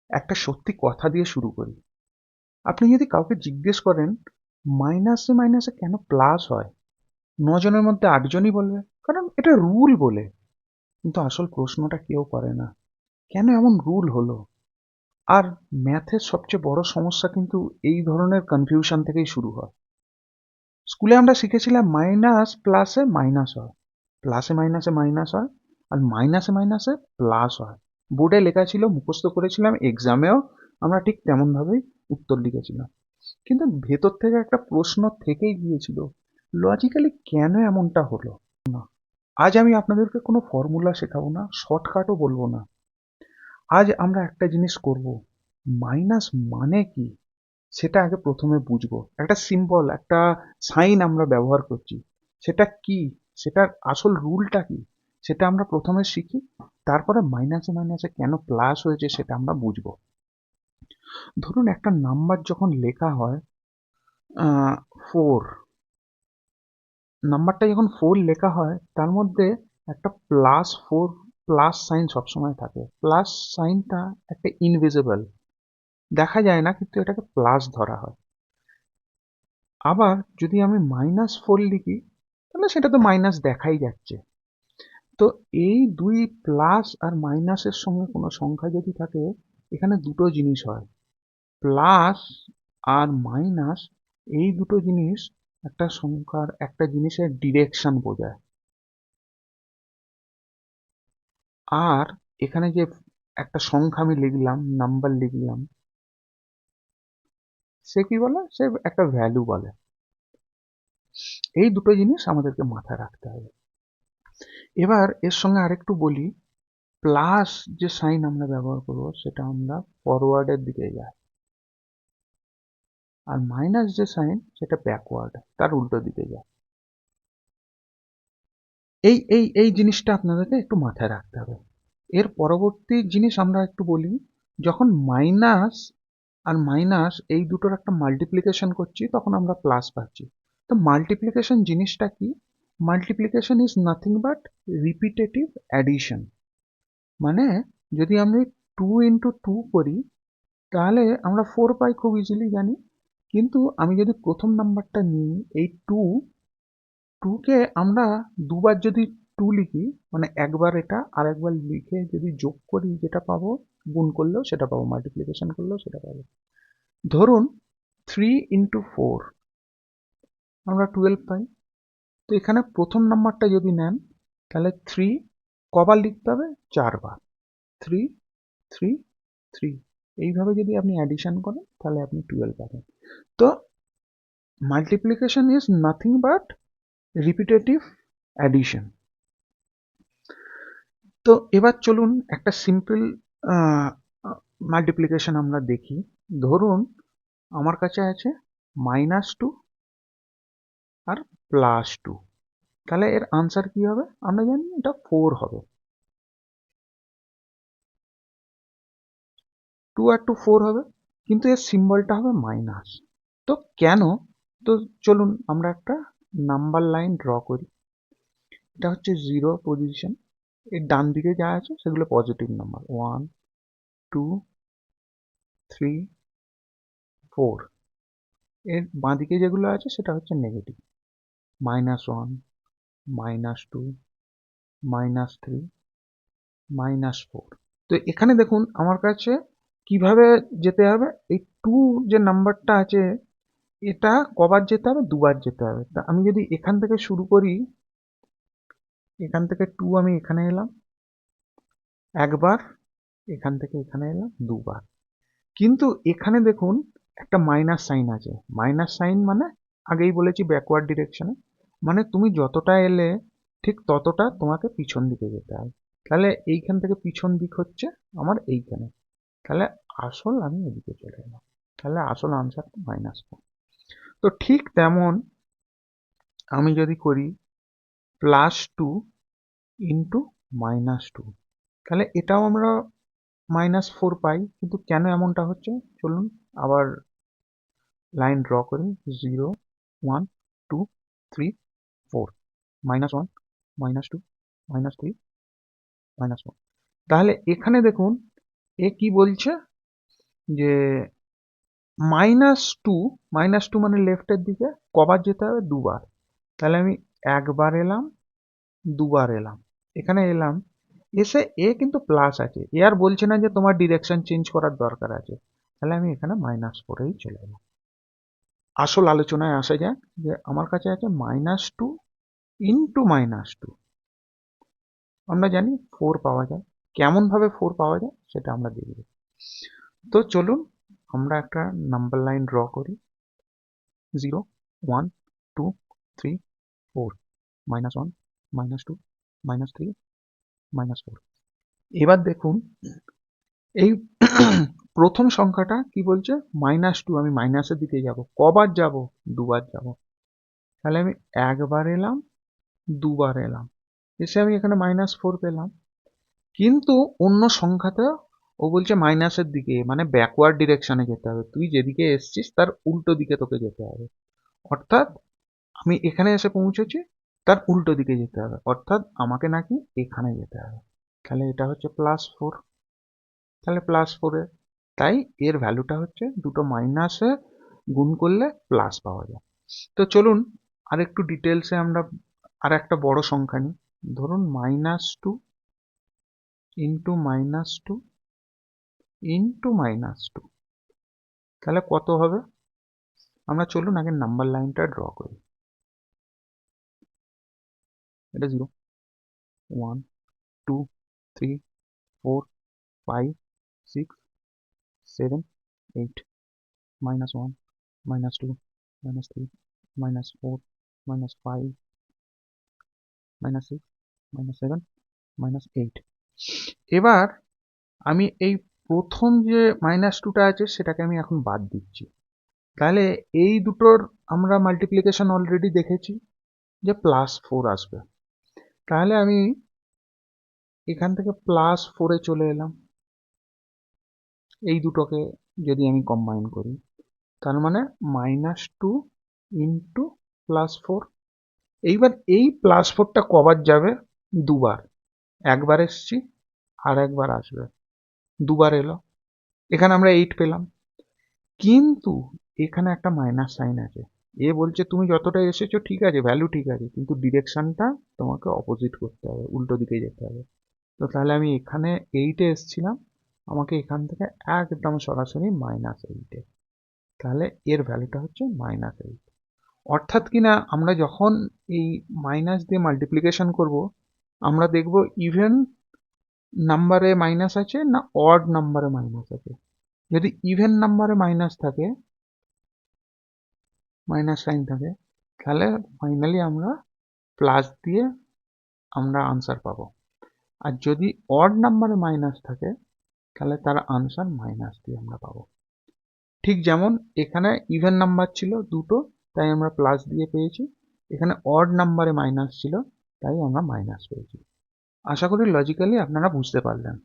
একটা সত্যি কথা দিয়ে শুরু করি। আপনি যদি কাউকে জিজ্ঞেস করেন মাইনাসে মাইনাসে কেন প্লাস হয়, 9 জনের মধ্যে 8 জনই বলবে কারণ এটা রুল বলে। কিন্তু আসল প্রশ্নটা কেউ করে না, কেন এমন রুল হলো। আর ম্যাথের সবচেয়ে বড় সমস্যা কিন্তু এই ধরনের কনফিউশন থেকেই শুরু হয়। স্কুলে আমরা শিখেছিলাম মাইনাস প্লাসে মাইনাস হয়, প্লাসে মাইনাসে মাইনাস হয়, আর মাইনাসে মাইনাসে প্লাস হয়। বোর্ডে লেখা ছিল, মুখস্থ করেছিলাম, এক্সামেও আমরা ঠিক তেমন ভাবেই উত্তর লিখেছিলাম। কিন্তু ভেতর থেকে একটা প্রশ্ন থেকেই গিয়েছিল, লজিক্যালি কেন এমনটা হলো। আজ আমি আপনাদেরকে কোনো ফর্মুলা শেখাবো না, শর্টকাটও বলবো না। আজ আমরা একটা জিনিস করব, মাইনাস মানে কি সেটা আগে প্রথমে বুঝবো। একটা সিম্বল, একটা সাইন আমরা ব্যবহার করছি, সেটা কি, সেটার আসল রুলটা কি, সেটা আমরা প্রথমে শিখি। তারপরে মাইনাসে মাইনাসে কেন প্লাস হয়েছে সেটা আমরা বুঝবো। ধরুন একটা নাম্বার যখন লেখা হয়, 4, নাম্বারটা যখন 4 লেখা হয় তার মধ্যে একটা +4 প্লাস সাইন সবসময় থাকে। প্লাস সাইনটা একটা ইনভিজিবল, দেখা যায় না, কিন্তু এটাকে প্লাস ধরা হয়। আবার যদি আমি -4 লিখি তাহলে সেটা তো মাইনাস দেখাই যাচ্ছে। তো এই দুই প্লাস আর মাইনাসের সঙ্গে কোনো সংখ্যা যদি থাকে, এখানে দুটো জিনিস হয়, প্লাস আর মাইনাস। এই দুটো জিনিস একটা সংখ্যার, একটা জিনিসের ডিরেকশন বোঝায়। আর এখানে যে একটা সংখ্যা আমি লিখলাম, নাম্বার লিখলাম, সে কি বলে, সে একটা ভ্যালু বলে। এই দুটো জিনিস আমাদেরকে মাথায় রাখতে হবে। এবার এর সঙ্গে আরেকটু বলি, প্লাস যে সাইন আমরা ব্যবহার করবো সেটা আমরা ফরওয়ার্ডের দিকে যায়, আর মাইনাস যে সাইন সেটা ব্যাকওয়ার্ড, তার উল্টো দিকে যায়। এই জিনিসটা আপনাদেরকে একটু মাথায় রাখতে হবে। এর পরবর্তী জিনিস আমরা একটু বলি, যখন মাইনাস আর মাইনাস এই দুটোর একটা মাল্টিপ্লিকেশন করছি তখন আমরা প্লাস পাচ্ছি। তো মাল্টিপ্লিকেশন জিনিসটা কি? Multiplication is nothing but repetitive addition. মানে যদি আমি 2 × 2 করি তাহলে আমরা 4 পাই, খুব ইজিলি জানি। কিন্তু আমি যদি প্রথম নাম্বারটা নিই, এই 2 কে আমরা দুবার যদি 2 লিখি, মানে একবার এটা আর একবার লিখে যদি যোগ করি যেটা পাবো, গুণ করলেও সেটা পাবো, মাল্টিপ্লিকেশন করলেও সেটা পাবো। ধরুন 3 × 4 আমরা 12 পাই। তো এখানে প্রথম নাম্বারটা যদি নেন তাহলে 3 কবার লিখতে হবে, 4 বার। 3, 3, 3, এইভাবে যদি আপনি অ্যাডিশন করেন তাহলে আপনি 12 পাবেন। তো multiplication is nothing but repetitive addition. তো এবার চলুন একটা সিম্পল মাল্টিপ্লিকেশন আমরা দেখি। ধরুন আমার কাছে আছে -2 আর +2, তাহলে এর আনসার কি হবে আমরা জানি, এটা 4 হবে। 2 আর 2 4 হবে, কিন্তু এর সিম্বলটা হবে মাইনাস। তো কেন? তো চলুন আমরা একটা নাম্বার লাইন ড্র করি। এটা হচ্ছে 0 পজিশন, এর ডান দিকে যা আছে সেগুলো পজিটিভ নাম্বার, 1, 2, 3, 4। এর বাঁদিকে যেগুলো আছে সেটা হচ্ছে নেগেটিভ, -1, -2, -3, -4। তো এখানে দেখুন আমার কাছে কিভাবে যেতে হবে, এই 2 যে নাম্বারটা আছে এটা কবার যেতে হবে, দুবার যেতে হবে। তা আমি যদি এখান থেকে শুরু করি, এখান থেকে 2 আমি এখানে এলাম একবার, এখান থেকে এখানে এলাম দুবার। কিন্তু এখানে দেখুন একটা মাইনাস সাইন আছে। মাইনাস সাইন মানে আগেই বলেছি ব্যাকওয়ার্ড ডিরেকশনে, মানে তুমি যতটা এলে ঠিক ততটা তোমাকে পিছন দিকে যেতে হবে। তাহলে এইখান থেকে পিছন দিক হচ্ছে আমার এইখানে, তাহলে আসল আমি এদিকে চলে এলাম, তাহলে আসল আনসার -4। তো ঠিক তেমন আমি যদি করি +2 ইন্টু -2, তাহলে এটাও আমরা -4 পাই। কিন্তু কেন এমনটা হচ্ছে, চলুন আবার লাইন ড্র করি। 0, 1, 2, 3, 4, -1, -2, -3, -4। তাহলে এখানে দেখুন এ কি বলছে, যে -2 মানে লেফটের দিকে কবার যেতে হবে? দুবার। তাহলে আমি একবার এলাম, দুবার এলাম, এখানে এলাম, এসে এ কিন্তু প্লাস আছে, এ আর বলছে না যে তোমার ডিরেকশন চেঞ্জ করার দরকার আছে। তাহলে আমি এখানে -4এই চলে এলাম। আসল আলোচনায় আসা যাক, যে আমার কাছে আছে -2 ইন্টু -2। আমরা জানি 4 পাওয়া যায়। কেমন ভাবে 4 পাওয়া যায় সেটা আমরা দেখব। তো চলুন আমরা একটা নাম্বার লাইন ড্র করি। 0, 1, 2, 3, 4, -1, -2, -3, -4। এবার দেখুন এই প্রথম সংখ্যাটা কি বলছে? -2। আমি মাইনাসের দিকে যাব। কবার যাব? দুবার যাব। তাহলে আমি একবার এলাম, দুবার এলাম, এসে আমি এখানে -4 পেলাম। কিন্তু অন্য সংখ্যাতে ও বলছে মাইনাসের দিকে, মানে ব্যাকওয়ার্ড ডিরেকশনে যেতে হবে। তুই যেদিকে এসছিস তার উল্টো দিকে তোকে যেতে হবে। অর্থাৎ আমি এখানে এসে পৌঁছেছি, তার উল্টো দিকে যেতে হবে। অর্থাৎ আমাকে নাকি এখানে যেতে হবে। তাহলে এটা হচ্ছে +4। তাহলে +4 তাই এর ভ্যালুটা হচ্ছে দুটো মাইনাসে গুণ করলে প্লাস পাওয়া যায়। তো চলুন আর একটু ডিটেলসে আমরা আর একটা বড় সংখ্যা নিই। ধরুন -2 ইন্টু -2 ইন্টু -2। তাহলে কত হবে? আমরা চলুন আগে নাম্বার লাইনটা ড্র করি। এটা 0, 1, 2, 3, 4, 5, 6, 7, 8, -1, -2, -3, -4, -5, -6, -7, -8। এবার আমি এই প্রথম যে -2টা আছে সেটাকে আমি এখন বাদ দিচ্ছি। তাহলে এই দুটোর আমরা মাল্টিপ্লিকেশন অলরেডি দেখেছি যে +4 আসবে। তাহলে আমি এখান থেকে +4-এ চলে এলাম। এই দুটোকে যদি আমি কম্বাইন করি, তার মানে -2 ইন্টু +4। এইবার এই +4টা কবার যাবে? দুবার। একবার এসছি, আর একবার আসবে, দুবার এলো। এখানে আমরা 8 পেলাম। কিন্তু এখানে একটা মাইনাস সাইন আছে। এ বলছে তুমি যতটা এসেছো ঠিক আছে, ভ্যালু ঠিক আছে, কিন্তু ডিরেকশনটা তোমাকে অপোজিট করতে হবে, উল্টো দিকে যেতে হবে। তো তাহলে আমি এখানে 8-এ এসছিলাম, আমাকে এখান থেকে একদম সরাসরি -8-এ। তাহলে এর ভ্যালুটা হচ্ছে -8। অর্থাৎ কিনা আমরা যখন এই মাইনাস দিয়ে মাল্টিপ্লিকেশন করব, আমরা দেখব ইভেন নাম্বারে মাইনাস আছে না অড নাম্বারে মাইনাস আছে। যদি ইভেন নাম্বারে মাইনাস থাকে, মাইনাস সাইন থাকে, তাহলে ফাইনালি আমরা প্লাস দিয়ে আমরা আনসার পাবো। আর যদি অড নাম্বারে মাইনাস থাকে, তাহলে তার আনসার মাইনাস দিয়ে আমরা পাবো। ঠিক যেমন এখানে ইভেন নাম্বার ছিল দুটো, তাই আমরা প্লাস দিয়ে পেয়েছি। এখানে অড নাম্বারে মাইনাস ছিল, তাই আমরা মাইনাস পেয়েছি। আশা করি লজিক্যালি আপনারা বুঝতে পারলেন।